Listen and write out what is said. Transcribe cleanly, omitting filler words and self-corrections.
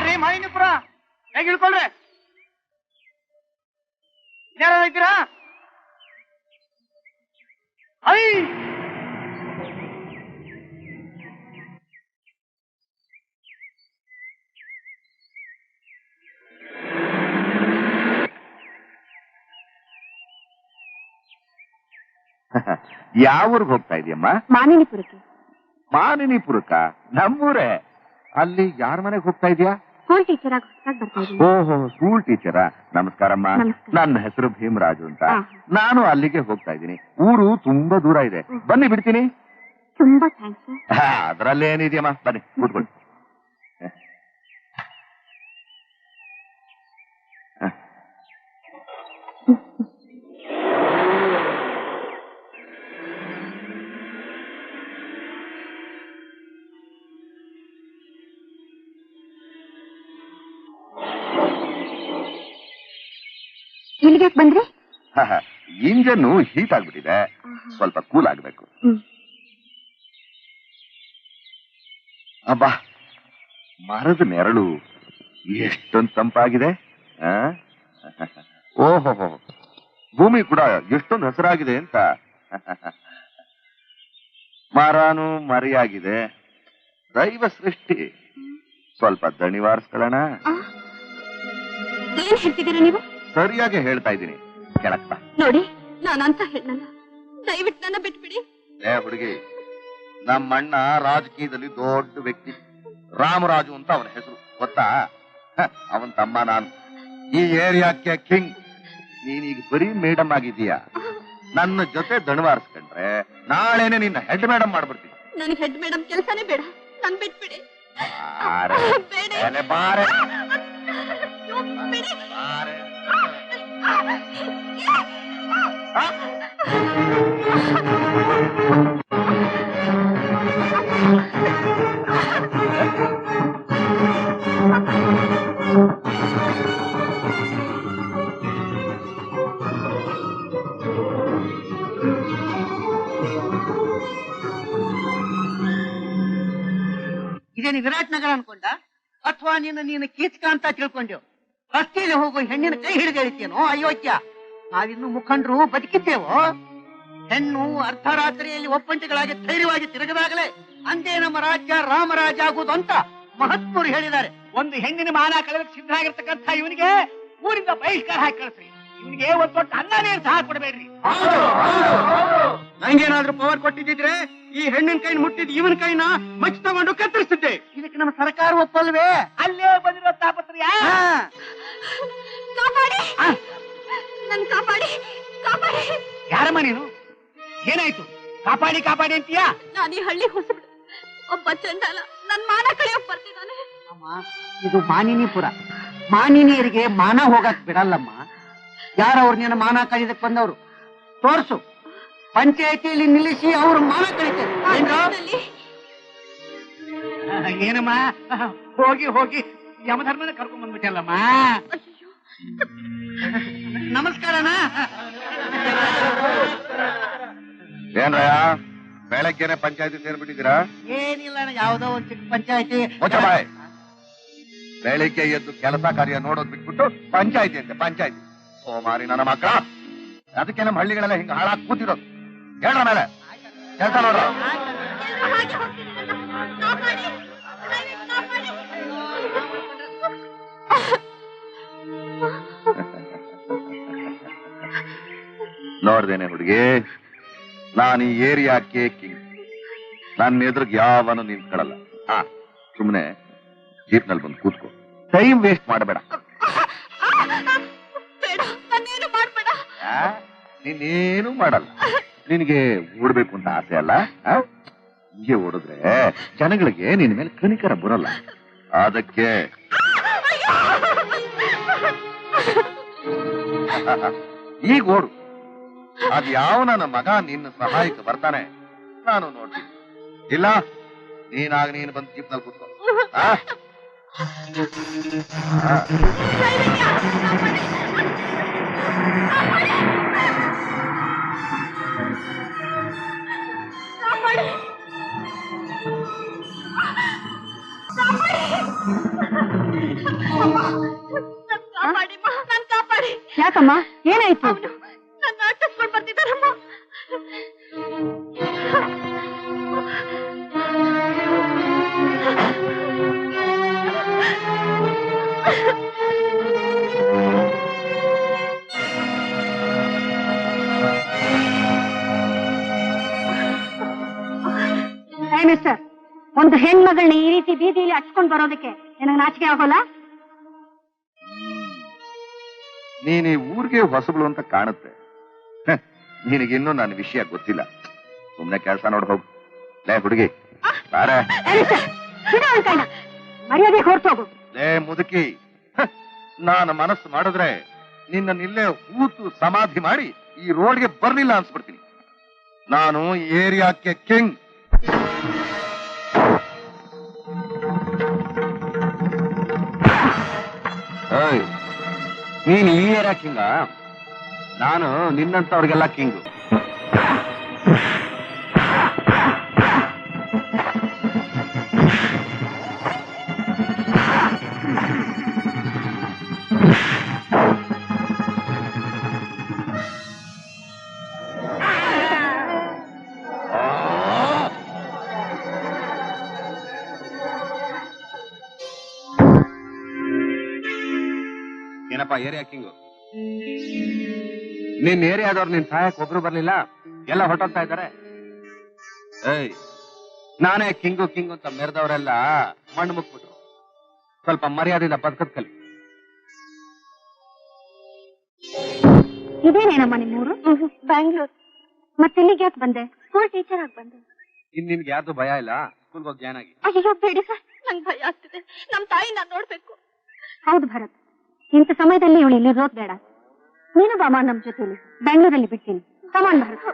ಯಾರ್ರಿ ಮಾಲಿನಿಪುರ ಹೇಗೆ ಇಳ್ಕೊಳ್ರಿ ಯಾರ ಇದ್ದೀರಾ ಐ ಯಾವ ಊರಿಗೆ ಹೋಗ್ತಾ ಇದೆಯಮ್ಮ? ಮಾನಿನಿಪುರಕ್ಕೆ. ಮಾನಿನಿಪುರಕ್ಕ? ನಮ್ಮೂರೇ. ಅಲ್ಲಿ ಯಾರ ಮನೆಗೆ ಹೋಗ್ತಾ ಇದೀಯಾ? ಸ್ಕೂಲ್ ಟೀಚರ್ ಆಗಿ ಬರ್ತಾ ಇದ್ದೀನಿ. ಓಹೋ, ಸ್ಕೂಲ್ ಟೀಚರಾ? ನಮಸ್ಕಾರಮ್ಮ. ನಮಸ್ಕಾರ. ನನ್ನ ಹೆಸರು ಭೀಮರಾಜು ಅಂತ. ನಾನು ಅಲ್ಲಿಗೆ ಹೋಗ್ತಾ ಇದ್ದೀನಿ. ಊರು ತುಂಬಾ ದೂರ ಇದೆ. ಬನ್ನಿ ಬಿಡ್ತೀನಿ. ತುಂಬಾ ಥ್ಯಾಂಕ್ಸ್. ಅದ್ರಲ್ಲೇನಿದೆಯಮ್ಮ, ಬನ್ನಿ ಕೂತ್ಕೊಳ್ಳಿ. ಇಲ್ಲಿಗೆ ಬಂದ್ರೆ ಇಂಜನ್ನು ಹೀಟ್ ಆಗ್ಬಿಟ್ಟಿದೆ, ಸ್ವಲ್ಪ ಕೂಲ್ ಆಗ್ಬೇಕು. ಅಬ್ಬಾ, ಮರದ ನೆರಳು ಎಷ್ಟೊಂದು ತಂಪಾಗಿದೆ. ಓಹೋ, ಭೂಮಿ ಕೂಡ ಎಷ್ಟೊಂದು ಹಸಿರಾಗಿದೆ ಅಂತ. ಮರನು ಮರಿಯಾಗಿದೆ. ದೈವ ಸೃಷ್ಟಿ. ಸ್ವಲ್ಪ ದಣಿವಾರಿಸ್ಕೊಳ್ಳೋಣ. ಏನ್ ಹೇಳ್ತಿದ್ದೀರಾ ನೀವು? ಸರಿಯಾಗಿ ಹೇಳ್ತಾ ಇದ್ದೀನಿ. ಕೆಳಕ್ ಬಾ. ನೋಡಿ, ನಾನಂತ ಹೇಳಲ್ಲ, ದಯವಿಟ್ಟು ನನ್ನ ಬಿಟ್ಬಿಡಿ. ಹುಡುಗಿ, ನಮ್ಮಣ್ಣ ರಾಜಕೀಯದಲ್ಲಿ ದೊಡ್ಡ ವ್ಯಕ್ತಿ. ರಾಮರಾಜು ಅಂತ ಅವನ ಹೆಸರು, ಗೊತ್ತಾ? ಅವನ್ ತಮ್ಮ ನಾನು. ಈ ಏರಿಯಾಕ್ಕೆ ಕಿಂಗ್. ನೀನೀಗ ಬರೀ ಮೇಡಮ್ ಆಗಿದೀಯ. ನನ್ನ ಜೊತೆ ದಣವಾರಿಸ್ಕೊಂಡ್ರೆ ನಾಳೆನೆ ನಿನ್ನ ಹೆಡ್ ಮೇಡಮ್ ಮಾಡ್ಬಿಡ್ತೀನಿ. ನನಗೆ ಹೆಡ್ ಮೇಡಮ್ ಕೆಲಸನೇ ಬೇಡ, ನನ್ ಬಿಟ್ಬಿಡಿ. ಬಾರೆ. ಇದೇನು ವಿರಾಟ್ ನಗರ ಅನ್ಕೊಂಡ ಅಥವಾ ನೀನು ಕೀಚಕ ಅಂತ ತಿಳ್ಕೊಂಡೆವು? ರಸ್ತೆಯಲ್ಲಿ ಹೋಗೋ ಹೆಣ್ಣಿನ ಕೈ ಹಿಡಿದು ಹೇಳ್ತೀನೋ ಅಯೋಗ್ಯ. ನಾವಿನ್ನು ಮುಖಂಡರು ಬದುಕಿದ್ದೇವೋ? ಹೆಣ್ಣು ಅರ್ಧರಾತ್ರಿಯಲ್ಲಿ ಒಪ್ಪಂಟಿಗಳಾಗಿ ಧೈರ್ಯವಾಗಿ ತಿರುಗದಾಗಲೇ ಅಂದೇ ನಮ್ಮ ರಾಜ್ಯ ರಾಮರಾಜ ಆಗುವುದು ಅಂತ ಮಹತ್ವರು ಹೇಳಿದ್ದಾರೆ. ಒಂದು ಹೆಣ್ಣಿನ ಮಾನ ಕಳೆದಕ್ಕೆ ಸಿದ್ಧರಾಗಿರ್ತಕ್ಕಂಥ ಇವನಿಗೆ ಊರಿಂದ ಬಹಿಷ್ಕಾರ ಹಾಕಿ ಕಳಿಸ್ರಿ. ಇವನಿಗೆ ಒಂದು ದೊಡ್ಡ ಅನ್ನನೇ ಸಹ ಕೊಡಬೇಡ್ರಿ. ನಂಗೇನಾದ್ರೂ ಪವರ್ ಕೊಟ್ಟಿದ್ರೆ ಈ ಹೆಣ್ಣಿನ ಕೈ ಮುಟ್ಟಿದ್ ಇವನ್ ಕೈನ ಮಚ್ಚ ತಗೊಂಡು ಕತ್ತರಿಸ್ತಿದ್ದೆ. ಇದಕ್ಕೆ ನಮ್ಮ ಸರ್ಕಾರ ಒಪ್ಪಲ್ವೇ? ಅಲ್ಲೇ ಬಂದಿರೋ ತಾಪತ್ರಯ. ಯಾರಮ್ಮ ನೀನು? ಏನಾಯ್ತು? ಕಾಪಾಡಿ ಕಾಪಾಡಿ ಅಂತೀಯಾ? ನಾನು ಈ ಹಳ್ಳಿ ಹೊಸಬಿಡು, ಒಬ್ಬ ಚಂಡಾಲ ನನ್ ಮಾನ ಕಳೆಯೋಕ್ ಬರ್ತಿದ್ದಾನೆ. ಅಮ್ಮ, ಇದು ಮಾನಿನಿಪುರ. ಮಾನಿನಿಯರಿಗೆ ಮಾನ ಹೋಗಕ್ ಬಿಡಲ್ಲಮ್ಮ. ಯಾರವ್ರು ನಿನ್ನ ಮಾನ ಕಳಿದಕ್ ಬಂದವರು? ತೋರ್ಸು. ಪಂಚಾಯತಿಯಲ್ಲಿ ನಿಲ್ಲಿಸಿ ಅವ್ರ ಮಾನ ಕಳಿತಾರೆ. ಏನಮ್ಮ, ಹೋಗಿ ಹೋಗಿ ಯಮಧರ್ಮನ ಕರ್ಕೊಂಡ್ ಬಂದ್ಬಿಟ್ಟಲ್ಲಮ್ಮ. ನಮಸ್ಕಾರನ. ಏನ್ರಯ್ಯ, ಬೆಳಗ್ಗೆನೆ ಪಂಚಾಯತಿ ಸೇರ್ಬಿಟ್ಟಿದ್ದೀರಾ? ಏನಿಲ್ಲ, ಯಾವ್ದೋ ಒಂದ್ ಚಿಕ್ಕ ಪಂಚಾಯತಿ. ಬೆಳಿಗ್ಗೆ ಎದ್ದು ಕೆಲಸ ಕಾರ್ಯ ನೋಡೋದ್ ಬಿಟ್ಬಿಟ್ಟು ಪಂಚಾಯತಿ ಅಂತೆ ಪಂಚಾಯತಿ. ಸೋಮಾರಿ ನನ್ನ ಮಕ್ಕಳ. ಅದಕ್ಕೆ ನಮ್ಮ ಹಳ್ಳಿಗಳೆಲ್ಲ ಹಿಂಗ ಹಾಳಾಗಿ ಕೂತಿರೋದು. ಹೇಳ್ರ ಮೇಲೆ ಕೆಲಸ ನೋಡ್ರ. ನೋಡ್ದೇನೆ ಹುಡುಗಿ, ನಾನು ಈ ಏರಿಯಾಕ್ಕೆ ಕಿಂಗ್. ನನ್ನ ಎದುರಿಗೆ ಯಾವನು ನಿಂತ್ಕೊಳ್ಳಲ್ಲ. ಸುಮ್ಮನೆ ಜೀಪ್ನಲ್ಲಿ ಬಂದು ಕೂತ್ಕೋ. ಟೈಮ್ ವೇಸ್ಟ್ ಮಾಡಬೇಡ. ನೀನೇನು ಮಾಡಲ್ಲ. ನಿನಗೆ ಓಡ್ಬೇಕು ಅಂತ ಆಸೆ ಅಲ್ಲ? ಹಿಂಗೆ ಓಡಿದ್ರೆ ಜನಗಳಿಗೆ ನಿನ್ನ ಮೇಲೆ ಕನಿಕರ ಬರಲ್ಲ. ಅದಕ್ಕೆ ಈಗ ಓಡು. ಅದ್ ಯಾವ ನನ್ನ ಮಗ ನಿನ್ನ ಸಹಾಯಕ್ಕೆ ಬರ್ತಾನೆ ನಾನು ನೋಡ್ತೀನಿ. ಇಲ್ಲ, ನೀನಾಗ ನೀನು ಬಂದು ಜೀಪ್ನಲ್ಲಿ ಕೂತ್ಕೋ. ಕಾಪಾಡಿಮ್ಮ, ನನ್ ಕಾಪಾಡಿ. ಯಾಕಮ್ಮ ಏನಾಯ್ತು? ಅವನು ನನ್ನ ಅಟ್ಟಿಸ್ಕೊಂಡು ಬರ್ತಿದ್ದಾರಮ್ಮ. ಮಿಸ್ಟರ್, ಒಂದು ಹೆಣ್ಮಗಳನ್ನ ಈ ರೀತಿ ಬೀದಿಯಲ್ಲಿ ಹಚ್ಕೊಂಡ್ ಬರೋದಕ್ಕೆ ನಿನಗೆ ನಾಚಿಕೆ ಆಗೋಲ್ಲ? ನೀನ್ ಈ ಊರಿಗೆ ಹೊಸಬಳು ಅಂತ ಕಾಣುತ್ತೆ. ನಿನಗಿನ್ನೂ ನನ್ನ ವಿಷಯ ಗೊತ್ತಿಲ್ಲ. ಸುಮ್ನೆ ಕೆಲಸ ನೋಡ್ ಹೋಗು. ಲೇ ಹುಡುಗಿ, ಬಾರೆ. ಮರ್ಯಾದೆ ಹೊರಟೋಗು. ಲೇ ಮುದುಕಿ, ನಾನು ಮನಸ್ಸು ಮಾಡಿದ್ರೆ ನಿನ್ನ ಇಲ್ಲೇ ಹೂತು ಸಮಾಧಿ ಮಾಡಿ ಈ ರೋಡ್ಗೆ ಬರ್ಲಿಲ್ಲ ಅನ್ಸ್ಬಿಡ್ತೀನಿ. ನಾನು ಈ ಏರಿಯಾಕ್ಕೆ ಕಿಂಗ್. ನೀನ್ ಈ ಏರಿಯಾ ಕಿಂಗ? ನಾನು ನಿನ್ನಂತವ್ರಿಗೆಲ್ಲ ಕಿಂಗು. ಏನಪ್ಪಾ ಏರಿಯಾ ಕಿಂಗು? ನಿನ್ ಏರಿಯಾದವ್ರು ನಿನ್ ಸಹಾಯಕ್ಕೆ ಒಬ್ರು ಬರ್ಲಿಲ್ಲ, ಎಲ್ಲ ಹೊರಟೋಗ್ತಾ ಇದ್ದಾರೆ. ಏಯ್, ನಾನೇ ಕಿಂಗು ಕಿಂಗು ಅಂತ ಮೆರೆದವರೆಲ್ಲ ಮಣ್ಣು ಮುಕ್ಬಿಟ್ರು. ಸ್ವಲ್ಪ ಮರ್ಯಾದೆಯಿಂದ ಬದುಕದ್ ಕಲಿ. ಇದೇನೇನಮ್ಮ ನಿಮ್ಮೂರು? ಬ್ಯಾಂಗ್ಳೂರ್. ಮತ್ತೆ ಇಲ್ಲಿಗೆ ಯಾಕೆ ಬಂದೆ? ಸ್ಕೂಲ್ ಟೀಚರ್ ಆಗಿ ಬಂದೆ. ಇನ್ ನಿನ್ಗೆ ಯಾವ್ದು ಭಯ ಇಲ್ಲ, ಸ್ಕೂಲ್ಗೆ ಹೋಗಿ ಜಾಯ್ನ್ ಆಗಿ. ಅಯ್ಯೋ ಬೇಡಿ ಸರ್, ನಂಗೆ ಭಯ ಆಗ್ತಿದೆ. ನಮ್ ತಾಯಿ ನಾನ್ ನೋಡ್ಬೇಕು. ಹೌದು ಭರತ್, ಇಂಥ ಸಮಯದಲ್ಲಿ ಇವಳು ಇಲ್ಲಿ ಇರೋದ್ ಬೇಡ. ನೀನು ಬಾಮ ನಮ್ ಜೊತೆಲಿ ಬೆಂಗಳೂರಲ್ಲಿ ಬಿಡ್ತೀನಿ. ಕಮಾನ್ ಭರತ್.